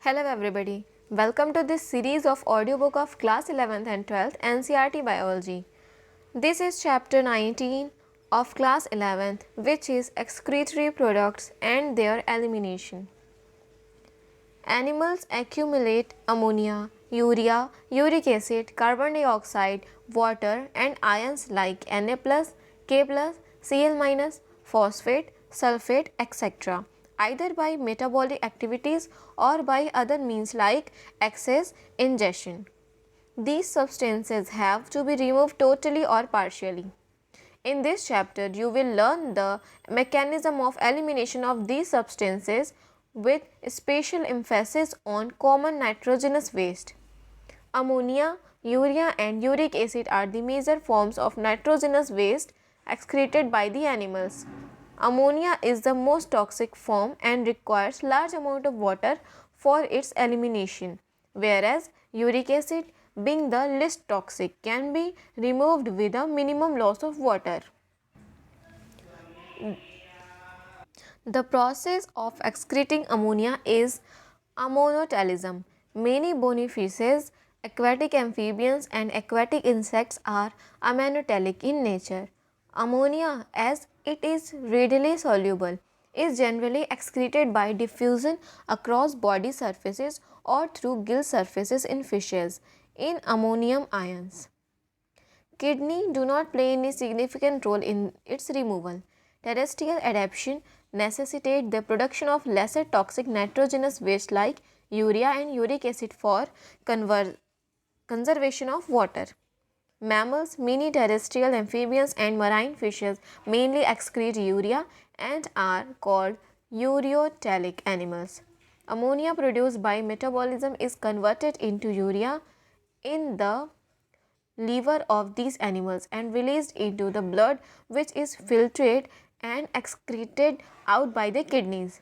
Hello everybody. Welcome to this series of audiobook of class 11th and 12th NCERT Biology. This is chapter 19 of class 11th, which is excretory products and their elimination. Animals accumulate ammonia, urea, uric acid, carbon dioxide, water and ions like Na+, K+, Cl-, phosphate, sulfate, etc. either by metabolic activities or by other means like excess ingestion. These substances have to be removed totally or partially. In this chapter, you will learn the mechanism of elimination of these substances with special emphasis on common nitrogenous waste. Ammonia, urea and uric acid are the major forms of nitrogenous waste excreted by the animals. Ammonia is the most toxic form and requires large amount of water for its elimination, whereas uric acid, being the least toxic, can be removed with a minimum loss of water. The process of excreting ammonia is ammonotelism. Many bony fishes, aquatic amphibians and aquatic insects are ammonotelic in nature. Ammonia, as it is readily soluble, is generally excreted by diffusion across body surfaces or through gill surfaces in fishes in ammonium ions. Kidney do not play any significant role in its removal. Terrestrial adaptation necessitate the production of lesser toxic nitrogenous waste like urea and uric acid for conservation of water. Mammals, many terrestrial amphibians and marine fishes mainly excrete urea and are called ureotelic animals. Ammonia produced by metabolism is converted into urea in the liver of these animals and released into the blood, which is filtrated and excreted out by the kidneys.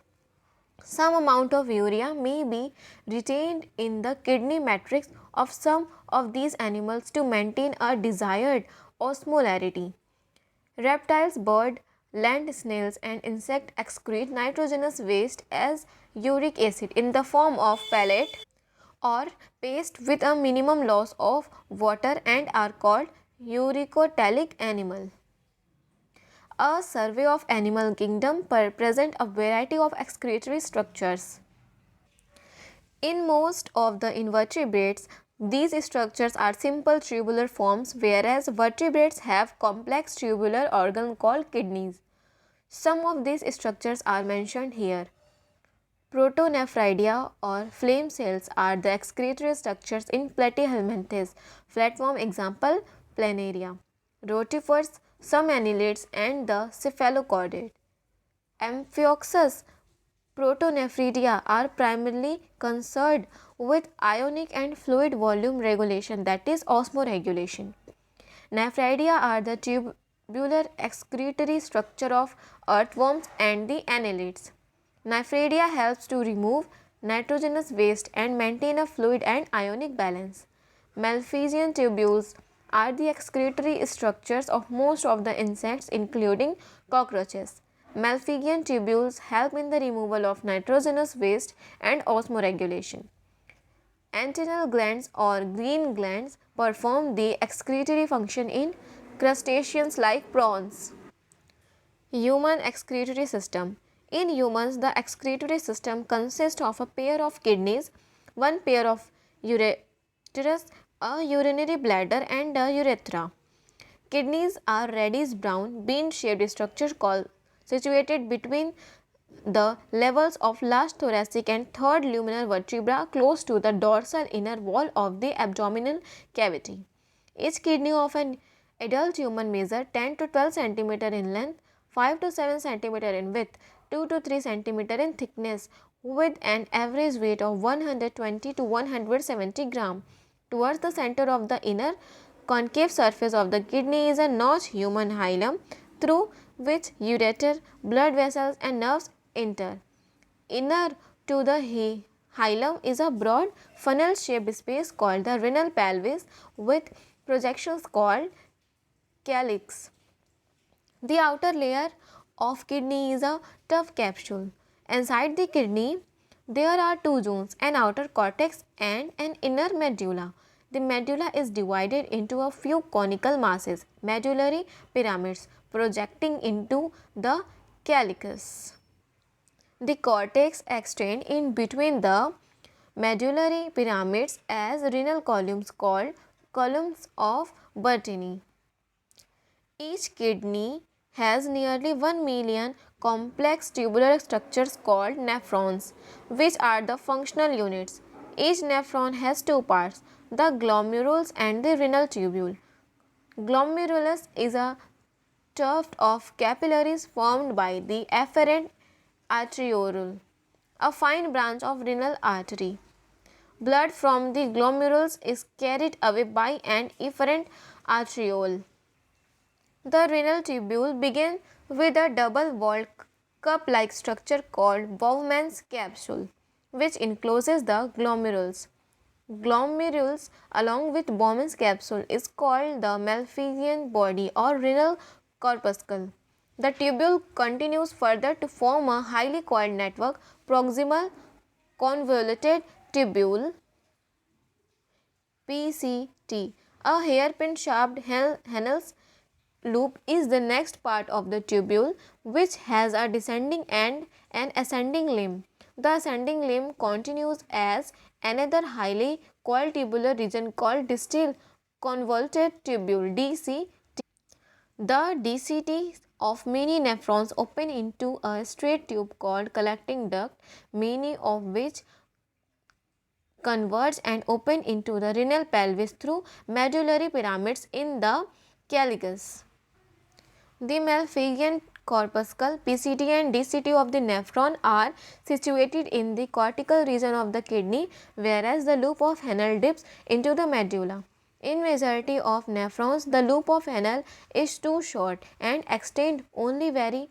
Some amount of urea may be retained in the kidney matrix of some of these animals to maintain a desired osmolarity. Reptiles, bird, land snails and insect excrete nitrogenous waste as uric acid in the form of pellet or paste with a minimum loss of water and are called uricotelic animal. A survey of animal kingdom present a variety of excretory structures. In most of the invertebrates, these structures are simple tubular forms, whereas vertebrates have complex tubular organ called kidneys. Some of these structures are mentioned here. Protonephridia or flame cells are the excretory structures in Platyhelminthes. Flatworm example Planaria. Rotifers, some annelids and the cephalochordate. Amphioxus protonephridia are primarily concerned with ionic and fluid volume regulation, that is osmoregulation. Nephridia are the tubular excretory structure of earthworms and the annelids. Nephridia helps to remove nitrogenous waste and maintain a fluid and ionic balance. Malphizian tubules are the excretory structures of most of the insects including cockroaches. Malphizian tubules help in the removal of nitrogenous waste and osmoregulation. Antennal glands or green glands perform the excretory function in crustaceans like prawns. Human excretory system. In humans, the excretory system consists of a pair of kidneys, one pair of ureterus, a urinary bladder and a urethra. Kidneys are reddish brown, bean-shaped structure situated between the levels of last thoracic and third luminal vertebra close to the dorsal inner wall of the abdominal cavity. Each kidney of an adult human measures 10 to 12 cm in length, 5 to 7 cm in width, 2 to 3 cm in thickness with an average weight of 120 to 170 gram. Towards the center of the inner concave surface of the kidney is a notched human hilum through which ureter, blood vessels and nerves enter. Inner to the hilum is a broad funnel shaped space called the renal pelvis with projections called calyx. The outer layer of kidney is a tough capsule. Inside the kidney, There are two zones, an outer cortex and an inner medulla. The medulla is divided into a few conical masses, medullary pyramids, projecting into the calyx. The cortex extends in between the medullary pyramids as renal columns called columns of Bertini. Each kidney has nearly 1 million complex tubular structures called nephrons, which are the functional units. Each nephron has two parts, the glomerulus and the renal tubule. Glomerulus is a tuft of capillaries formed by the afferent arteriole, a fine branch of renal artery. Blood from the glomerulus is carried away by an efferent arteriole. The renal tubule begins with a double-walled cup-like structure called Bowman's capsule, which encloses the glomerulus. Glomerulus, along with Bowman's capsule, is called the Malpighian body or renal corpuscle. The tubule continues further to form a highly coiled network, proximal convoluted tubule (PCT). A hairpin shaped Henle's loop is the next part of the tubule, which has a descending and an ascending limb. The ascending limb continues as another highly coiled tubular region called distal convoluted tubule (DCT). The DCT of many nephrons open into a straight tube called collecting duct, many of which converge and open into the renal pelvis through medullary pyramids in the calyx. The Malpighian corpuscle, PCT and DCT of the nephron are situated in the cortical region of the kidney, whereas the loop of Henle dips into the medulla. In majority of nephrons, the loop of Henle is too short and extends only very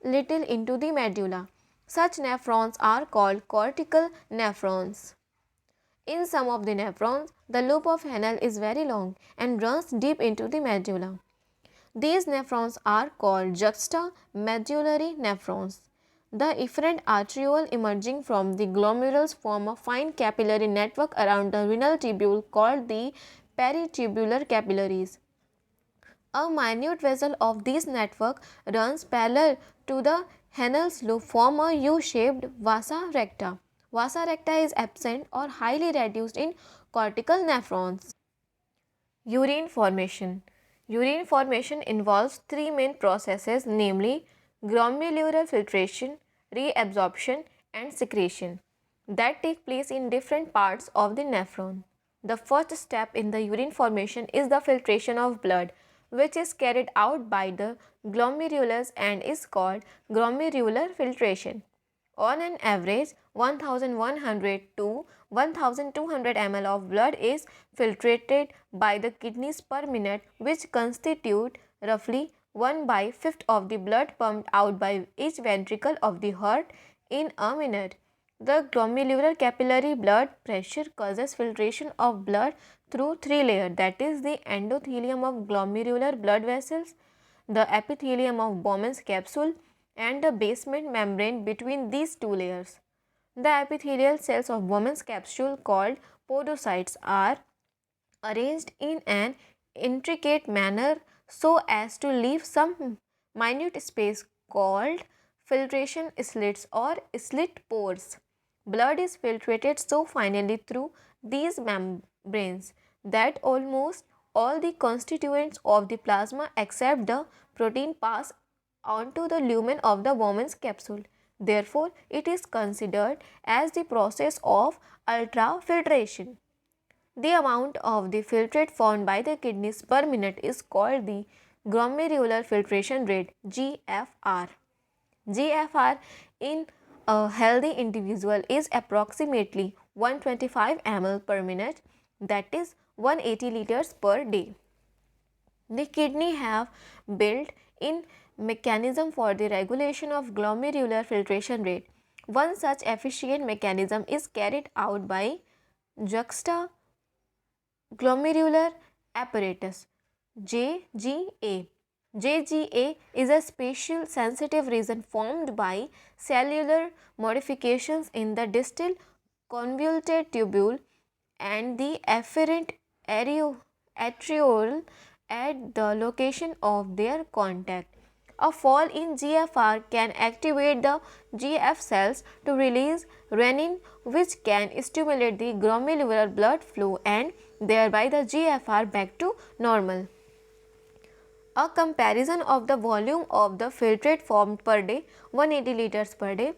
little into the medulla. Such nephrons are called cortical nephrons. In some of the nephrons, the loop of Henle is very long and runs deep into the medulla. These nephrons are called juxtamedullary nephrons. The efferent arteriole emerging from the glomerulus form a fine capillary network around the renal tubule called the peritubular capillaries. A minute vessel of this network runs parallel to the Henle's loop form a U-shaped vasa recta. Vasa recta is absent or highly reduced in cortical nephrons. Urine formation. Urine formation involves three main processes, namely glomerular filtration, reabsorption and secretion, that take place in different parts of the nephron. The first step in the urine formation is the filtration of blood, which is carried out by the glomerulus and is called glomerular filtration. On an average, 1100 to 1200 ml of blood is filtrated by the kidneys per minute, which constitute roughly 1/5 of the blood pumped out by each ventricle of the heart in a minute. The glomerular capillary blood pressure causes filtration of blood through three layers, that is the endothelium of glomerular blood vessels, the epithelium of Bowman's capsule and the basement membrane between these two layers. The epithelial cells of Bowman's capsule called podocytes are arranged in an intricate manner so as to leave some minute space called filtration slits or slit pores. Blood is filtrated so finely through these membranes that almost all the constituents of the plasma except the protein pass onto the lumen of the Bowman's capsule. Therefore, it is considered as the process of ultrafiltration. The amount of the filtrate formed by the kidneys per minute is called the glomerular filtration rate (GFR). GFR in a healthy individual is approximately 125 ml per minute, that is 180 liters per day. The kidney have built-in mechanism for the regulation of glomerular filtration rate. One such efficient mechanism is carried out by juxtaglomerular apparatus (JGA). JGA is a special sensitive region formed by cellular modifications in the distal convoluted tubule and the afferent arteriole at the location of their contact. A fall in GFR can activate the GF cells to release renin, which can stimulate the glomerular blood flow and thereby the GFR back to normal. A comparison of the volume of the filtrate formed per day 180 liters per day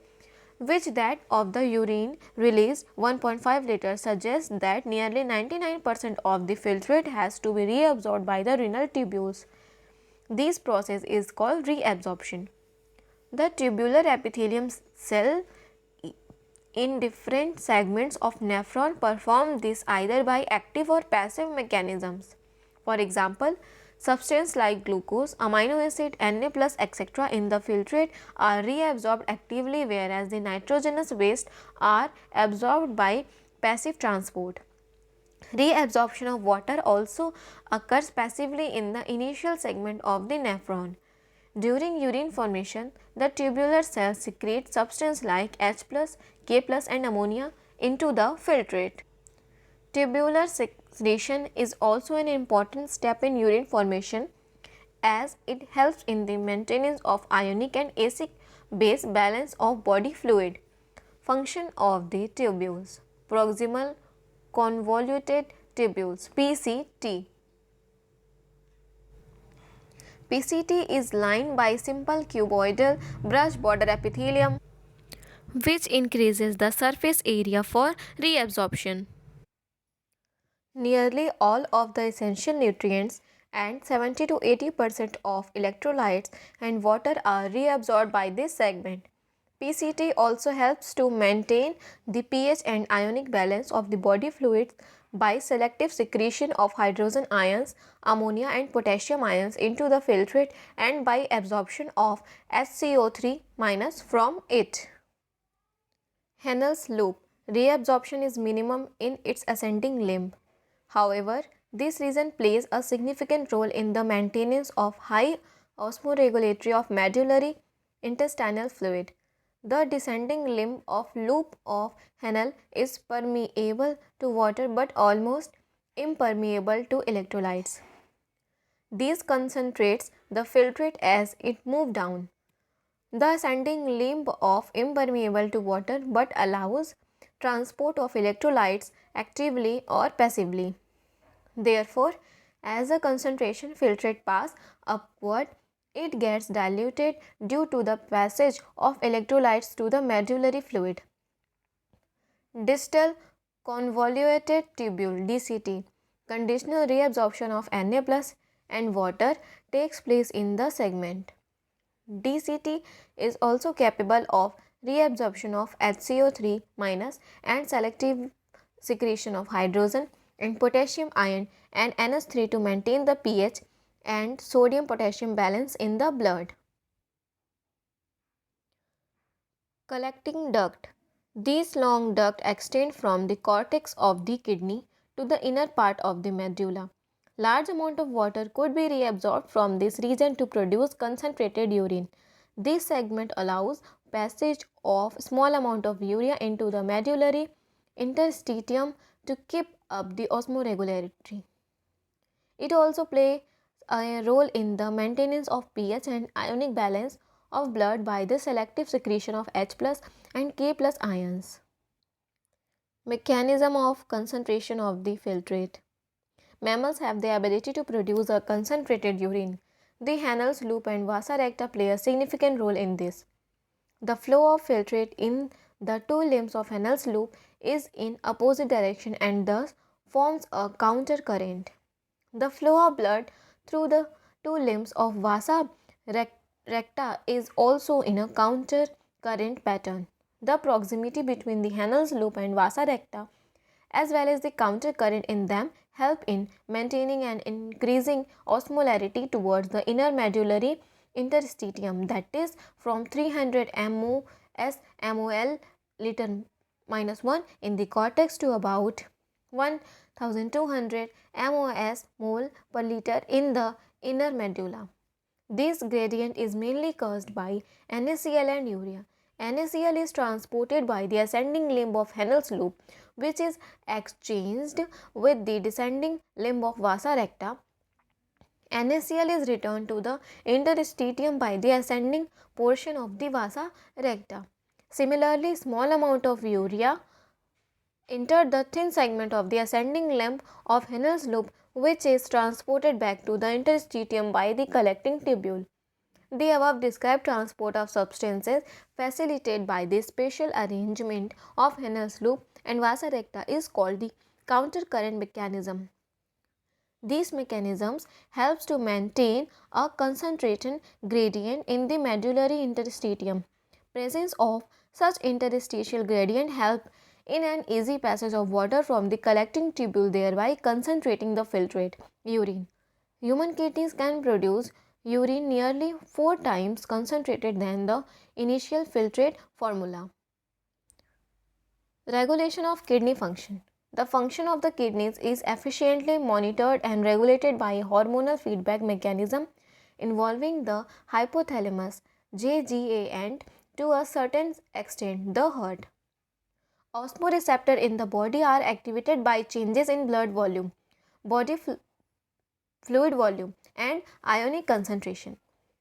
which that of the urine released 1.5 liters suggests that nearly 99% of the filtrate has to be reabsorbed by the renal tubules. This process is called reabsorption. The tubular epithelium cell in different segments of nephron perform this either by active or passive mechanisms. For example, substances like glucose, amino acid, Na plus etc. in the filtrate are reabsorbed actively whereas the nitrogenous waste are absorbed by passive transport. Reabsorption of water also occurs passively in the initial segment of the nephron. During urine formation, the tubular cells secrete substances like H plus, K plus and ammonia into the filtrate. Tubular secretion is also an important step in urine formation as it helps in the maintenance of ionic and acidic base balance of body fluid. Function of the tubules. Proximal convoluted tubules PCT. PCT is lined by simple cuboidal brush border epithelium which increases the surface area for reabsorption. Nearly all of the essential nutrients and 70 to 80% of electrolytes and water are reabsorbed by this segment. PCT also helps to maintain the pH and ionic balance of the body fluids by selective secretion of hydrogen ions, ammonia and potassium ions into the filtrate and by absorption of HCO3- from it. Henel's loop. Reabsorption is minimum in its ascending limb. However, this region plays a significant role in the maintenance of high osmoregulatory of medullary intestinal fluid. The descending limb of loop of Henle is permeable to water but almost impermeable to electrolytes. These concentrates the filtrate as it moves down. The ascending limb of impermeable to water but allows transport of electrolytes actively or passively. Therefore, as the concentration filtrate pass upward, it gets diluted due to the passage of electrolytes to the medullary fluid. Distal convoluted tubule DCT. Conditional reabsorption of Na plus and water takes place in the segment. DCT is also capable of reabsorption of HCO3- and selective secretion of hydrogen and potassium ion and NH3 to maintain the pH and sodium potassium balance in the blood. Collecting duct. These long ducts extend from the cortex of the kidney to the inner part of the medulla. Large amount of water could be reabsorbed from this region to produce concentrated urine. This segment allows passage of small amount of urea into the medullary interstitium to keep up the osmoregulatory. It also plays a role in the maintenance of pH and ionic balance of blood by the selective secretion of H plus and K plus ions. Mechanism of concentration of the filtrate. Mammals have the ability to produce a concentrated urine. The Henle's loop and vasa recta play a significant role in this. The flow of filtrate in the two limbs of Henle's loop is in opposite direction and thus forms a counter current. The flow of blood through the two limbs of vasa recta is also in a counter current pattern. The proximity between the Henle's loop and vasa recta as well as the counter current in them help in maintaining and increasing osmolarity towards the inner medullary interstitium, that is from 300 mol liter -1 in the cortex to about 1200 mol per liter in the inner medulla. This gradient is mainly caused by NaCl and urea. NaCl is transported by the ascending limb of Henle's loop, which is exchanged with the descending limb of vasa recta. NaCl is returned to the interstitium by the ascending portion of the vasa recta. Similarly, small amount of urea entered the thin segment of the ascending limb of Henle's loop, which is transported back to the interstitium by the collecting tubule. The above described transport of substances facilitated by the spatial arrangement of Henle's loop and vasa recta is called the countercurrent mechanism. These mechanisms helps to maintain a concentration gradient in the medullary interstitium. Presence of such interstitial gradient help in an easy passage of water from the collecting tubule, thereby concentrating the filtrate, urine. Human kidneys can produce urine nearly 4 times concentrated than the initial filtrate formula. Regulation of kidney function. The function of the kidneys is efficiently monitored and regulated by a hormonal feedback mechanism involving the hypothalamus, JGA, and to a certain extent the heart. Osmoreceptors in the body are activated by changes in blood volume, body fluid volume, and ionic concentration.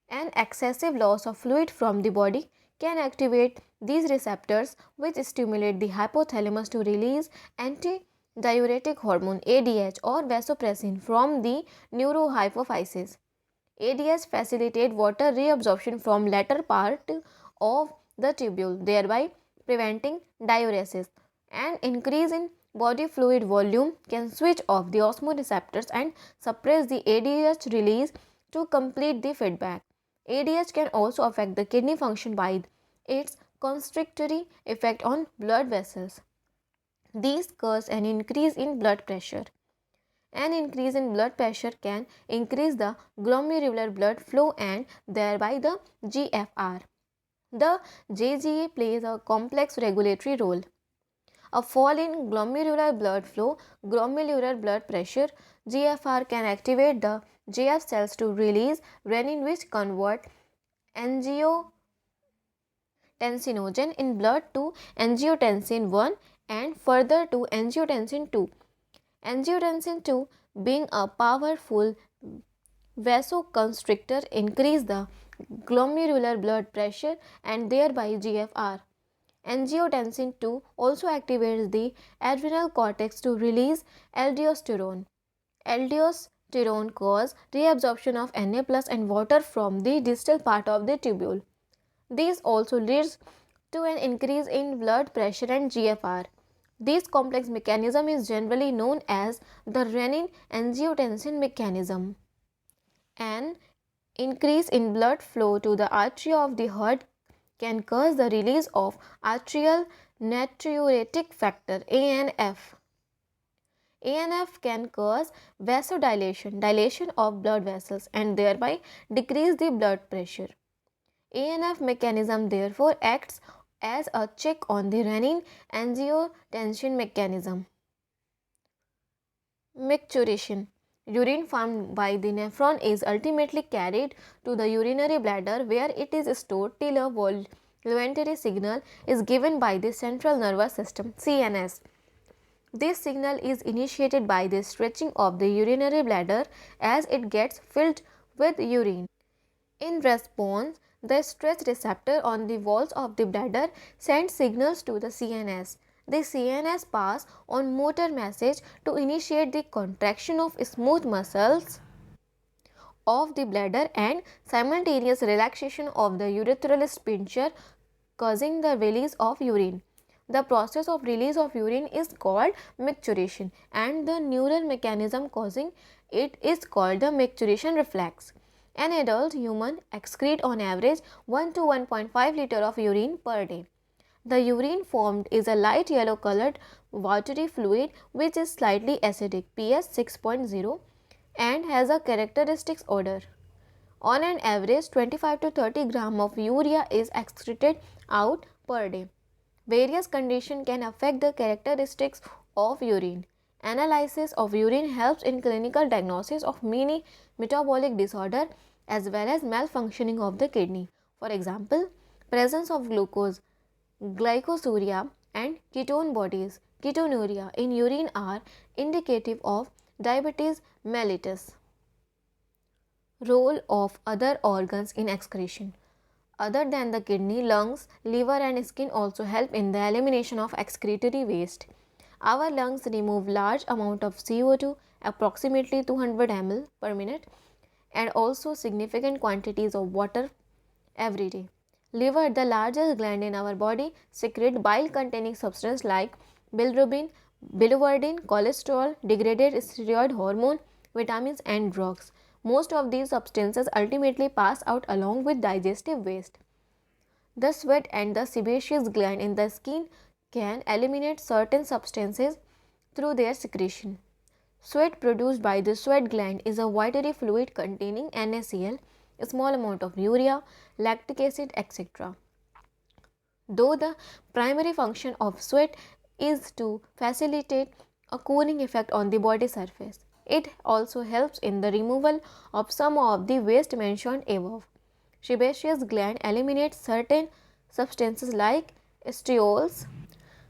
An excessive loss of fluid from the body can activate these receptors, which stimulate the hypothalamus to release antidiuretic hormone ADH or vasopressin from the neurohypophysis. ADH facilitate water reabsorption from latter part of the tubule, thereby preventing diuresis. An increase in body fluid volume can switch off the osmoreceptors and suppress the ADH release to complete the feedback. ADH can also affect the kidney function by its constrictory effect on blood vessels. These cause an increase in blood pressure. An increase in blood pressure can increase the glomerular blood flow and thereby the GFR. The JGA plays a complex regulatory role. A fall in glomerular blood flow, glomerular blood pressure, GFR can activate the JF cells to release renin, which convert angiotensinogen in blood to angiotensin 1 and further to angiotensin 2. Angiotensin 2, being a powerful vasoconstrictor, increase the glomerular blood pressure and thereby GFR. Angiotensin 2 also activates the adrenal cortex to release aldosterone. Aldosterone causes reabsorption of Na plus and water from the distal part of the tubule. This also leads to an increase in blood pressure and GFR. This complex mechanism is generally known as the renin-angiotensin mechanism. An increase in blood flow to the artery of the heart can cause the release of atrial natriuretic factor ANF. ANF can cause vasodilation, dilation of blood vessels, and thereby decrease the blood pressure. ANF mechanism therefore acts as a check on the renin-angiotensin mechanism. Micturition. Urine formed by the nephron is ultimately carried to the urinary bladder, where it is stored till a voluntary signal is given by the central nervous system CNS. This signal is initiated by the stretching of the urinary bladder as it gets filled with urine. In response, the stretch receptor on the walls of the bladder sends signals to the CNS. The CNS pass on motor message to initiate the contraction of smooth muscles of the bladder and simultaneous relaxation of the urethral sphincter, causing the release of urine. The process of release of urine is called micturition, and the neural mechanism causing it is called the micturition reflex. An adult human excretes on average 1 to 1.5 liter of urine per day. The urine formed is a light yellow colored watery fluid which is slightly acidic pH 6.0 and has a characteristic odor. On an average, 25 to 30 gram of urea is excreted out per day. Various conditions can affect the characteristics of urine. Analysis of urine helps in clinical diagnosis of many metabolic disorder as well as malfunctioning of the kidney. For example, presence of glucose, glycosuria and ketone bodies, ketonuria in urine are indicative of diabetes mellitus. Role of other organs in excretion. Other than the kidney, lungs, liver and skin also help in the elimination of excretory waste. Our lungs remove large amount of CO2, approximately 200 ml per minute, and also significant quantities of water every day. Liver, the largest gland in our body, secrete bile containing substance like bilirubin, biliverdin, cholesterol, degraded steroid hormone, vitamins and drugs. Most of these substances ultimately pass out along with digestive waste. The sweat and the sebaceous gland in the skin can eliminate certain substances through their secretion. Sweat produced by the sweat gland is a watery fluid containing NaCl, a small amount of urea, lactic acid, etc. Though the primary function of sweat is to facilitate a cooling effect on the body surface, it also helps in the removal of some of the waste mentioned above. Sebaceous gland eliminates certain substances like sterols,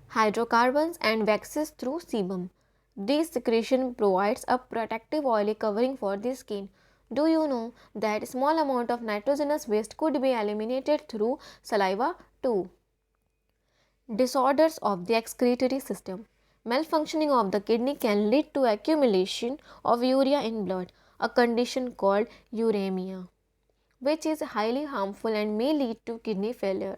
hydrocarbons and waxes through sebum. This secretion provides a protective oily covering for the skin. Do you know that small amount of nitrogenous waste could be eliminated through saliva too? Disorders of the excretory system. Malfunctioning of the kidney can lead to accumulation of urea in blood, a condition called uremia, which is highly harmful and may lead to kidney failure.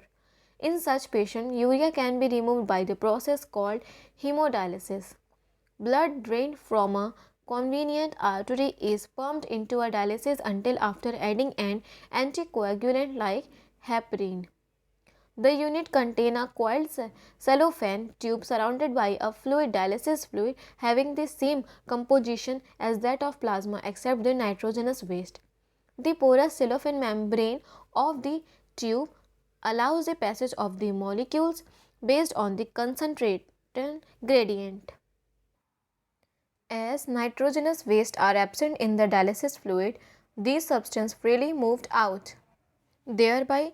In such patients, urea can be removed by the process called hemodialysis. Blood drained from a convenient artery is pumped into a dialysis until after adding an anticoagulant like heparin. The unit contains a coiled cellophane tube surrounded by a fluid dialysis fluid having the same composition as that of plasma except the nitrogenous waste. The porous cellophane membrane of the tube allows the passage of the molecules based on the concentration gradient. As nitrogenous waste are absent in the dialysis fluid, these substances freely moved out, thereby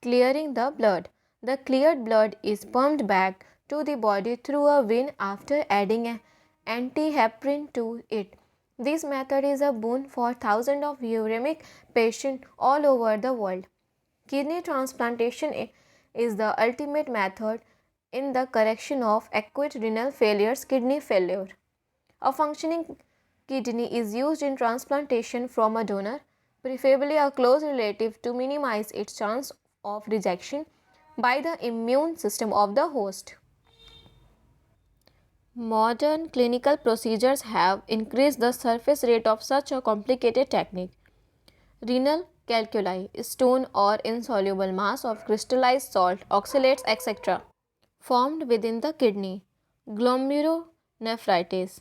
clearing the blood. The cleared blood is pumped back to the body through a vein after adding antiheparin to it. This method is a boon for thousands of uremic patients all over the world. Kidney transplantation is the ultimate method in the correction of acute renal failures, kidney failure. A functioning kidney is used in transplantation from a donor, preferably a close relative, to minimize its chance of rejection by the immune system of the host. Modern clinical procedures have increased the surface rate of such a complicated technique. Renal calculi, stone or insoluble mass of crystallized salt, oxalates, etc. formed within the kidney. Glomerulonephritis,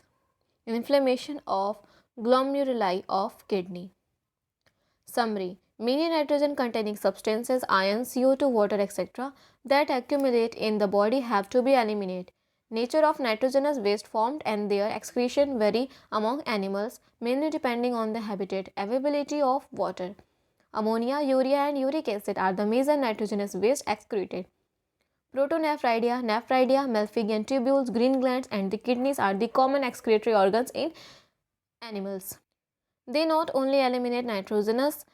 inflammation of glomeruli of kidney. Summary: many nitrogen containing substances, iron, CO2, water, etc. that accumulate in the body have to be eliminated. Nature of nitrogenous waste formed and their excretion vary among animals, mainly depending on the habitat, availability of water. Ammonia, urea and uric acid are the major nitrogenous waste excreted. Protonephridia, nephridia, Malpighian tubules, green glands and the kidneys are the common excretory organs in animals. They not only eliminate nitrogenous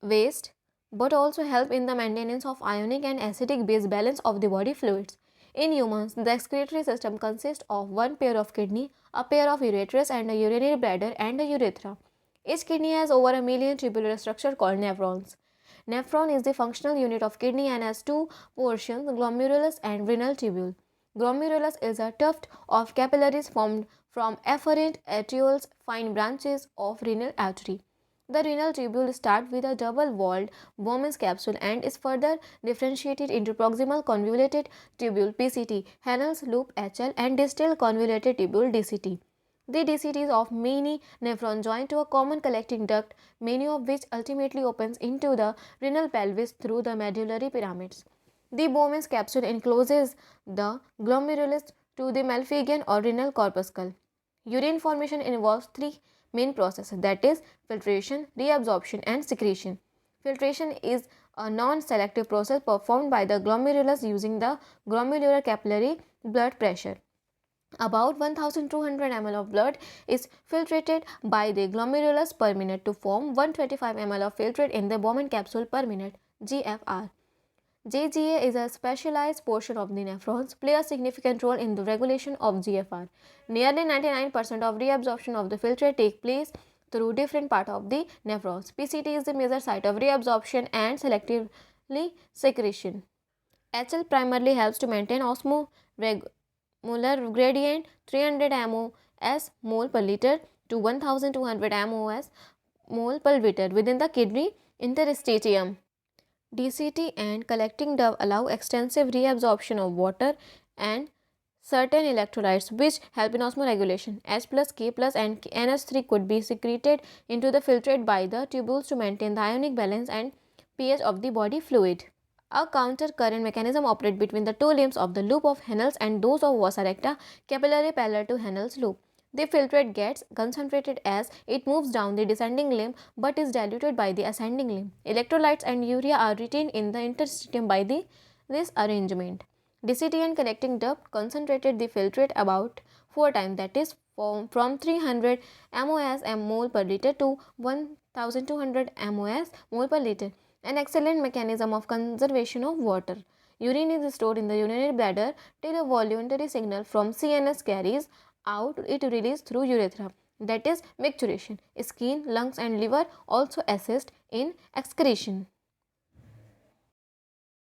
waste but also help in the maintenance of ionic and acidic base balance of the body fluids. In humans, the excretory system consists of one pair of kidney, a pair of ureters and a urinary bladder and a urethra. Each kidney has over a million tubular structure called nephrons. Nephron is the functional unit of kidney and has two portions, glomerulus and renal tubule. Glomerulus is a tuft of capillaries formed from afferent arterioles, fine branches of renal artery. The renal tubule starts with a double-walled Bowman's capsule and is further differentiated into proximal convoluted tubule (PCT), Hennell's loop (HL), and distal convoluted tubule (DCT). The DCTs of many nephrons join to a common collecting duct, many of which ultimately opens into the renal pelvis through the medullary pyramids. The Bowman's capsule encloses the glomerulus to the Malpighian or renal corpuscle. Urine formation involves three main processes, that is filtration, reabsorption and secretion. Filtration is a non-selective process performed by the glomerulus using the glomerular capillary blood pressure. About 1200 ml of blood is filtrated by the glomerulus per minute to form 125 ml of filtrate in the Bowman capsule per minute, GFR. JGA is a specialized portion of the nephrons, play a significant role in the regulation of GFR. Nearly 99% of reabsorption of the filtrate take place through different part of the nephrons. PCT is the major site of reabsorption and selectively secretion. HL primarily helps to maintain osmomolar gradient 300 mOs mole per liter to 1200 mOs mole per liter within the kidney interstitium. DCT and collecting dove allow extensive reabsorption of water and certain electrolytes which help in osmoregulation. H plus, K plus and NH3 could be secreted into the filtrate by the tubules to maintain the ionic balance and pH of the body fluid. A counter current mechanism operates between the two limbs of the loop of Henle's and those of vasa recta capillary parallel to Henle's loop. The filtrate gets concentrated as it moves down the descending limb but is diluted by the ascending limb. Electrolytes and urea are retained in the interstitium by this arrangement. DCT and collecting duct concentrated the filtrate about 4 times, that is from 300 mOs mole per liter to 1200 mOs mole per liter. An excellent mechanism of conservation of water. Urine is stored in the urinary bladder till a voluntary signal from CNS carries out it released through urethra, that is micturition. Skin, lungs and liver also assist in excretion.